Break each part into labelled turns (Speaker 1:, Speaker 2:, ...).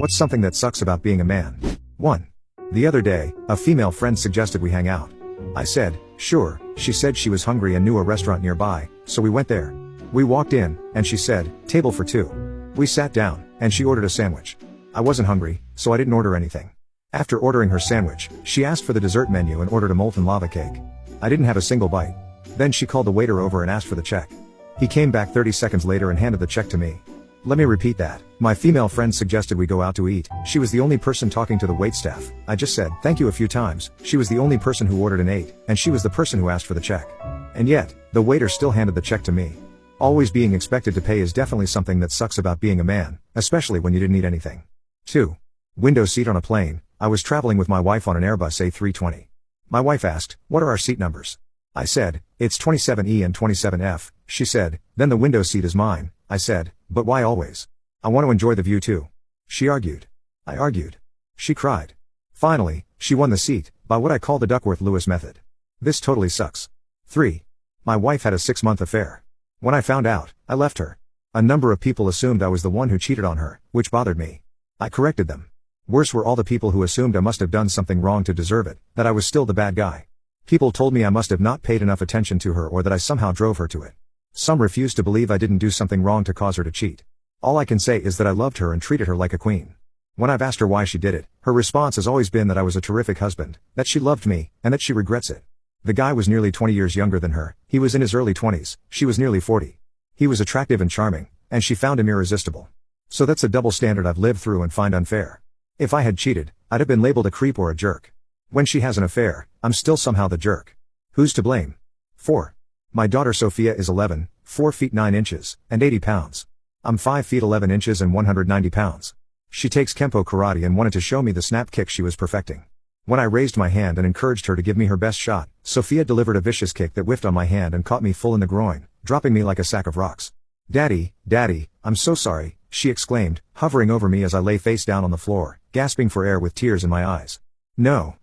Speaker 1: What's something that sucks about being a man? 1. The other day, a female friend suggested we hang out. I said, sure. She said she was hungry and knew a restaurant nearby, so we went there. We walked in, and she said, table for 2. We sat down, and she ordered a sandwich. I wasn't hungry, so I didn't order anything. After ordering her sandwich, she asked for the dessert menu and ordered a molten lava cake. I didn't have a single bite. Then she called the waiter over and asked for the check. He came back 30 seconds later and handed the check to me. Let me repeat that. My female friend suggested we go out to eat. She was the only person talking to the waitstaff. I just said, thank you a few times. She was the only person who ordered and ate, and she was the person who asked for the check. And yet, the waiter still handed the check to me. Always being expected to pay is definitely something that sucks about being a man, especially when you didn't eat anything. 2. Window seat on a plane. I was traveling with my wife on an Airbus A320. My wife asked, what are our seat numbers? I said, it's 27E and 27F. She said, then the window seat is mine. I said, but why always? I want to enjoy the view too. She argued. I argued. She cried. Finally, she won the seat, by what I call the Duckworth-Lewis method. This totally sucks. 3. My wife had a 6-month affair. When I found out, I left her. A number of people assumed I was the one who cheated on her, which bothered me. I corrected them. Worse were all the people who assumed I must have done something wrong to deserve it, that I was still the bad guy. People told me I must have not paid enough attention to her or that I somehow drove her to it. Some refused to believe I didn't do something wrong to cause her to cheat. All I can say is that I loved her and treated her like a queen. When I've asked her why she did it, her response has always been that I was a terrific husband, that she loved me, and that she regrets it. The guy was nearly 20 years younger than her. He was in his early 20s, she was nearly 40. He was attractive and charming, and she found him irresistible. So that's a double standard I've lived through and find unfair. If I had cheated, I'd have been labeled a creep or a jerk. When she has an affair, I'm still somehow the jerk. Who's to blame? 4. My daughter Sophia is 11, 4 feet 9 inches, and 80 pounds. I'm 5 feet 11 inches and 190 pounds. She takes Kempo karate and wanted to show me the snap kick she was perfecting. When I raised my hand and encouraged her to give me her best shot, Sophia delivered a vicious kick that whiffed on my hand and caught me full in the groin, dropping me like a sack of rocks. Daddy, Daddy, I'm so sorry, she exclaimed, hovering over me as I lay face down on the floor, gasping for air with tears in my eyes. No,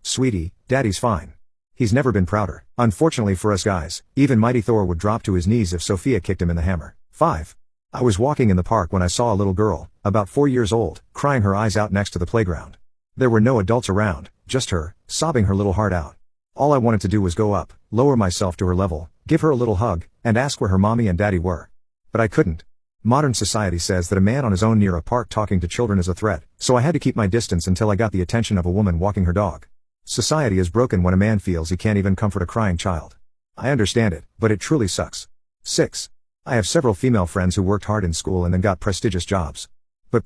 Speaker 1: sweetie, Daddy's fine. He's never been prouder. Unfortunately for us guys, even Mighty Thor would drop to his knees if Sophia kicked him in the hammer. 5. I was walking in the park when I saw a little girl, about 4 years old, crying her eyes out next to the playground. There were no adults around, just her, sobbing her little heart out. All I wanted to do was go up, lower myself to her level, give her a little hug, and ask where her mommy and daddy were. But I couldn't. Modern society says that a man on his own near a park talking to children is a threat, so I had to keep my distance until I got the attention of a woman walking her dog. Society is broken when a man feels he can't even comfort a crying child. I understand it, but it truly sucks. 6. I have several female friends who worked hard in school and then got prestigious jobs. But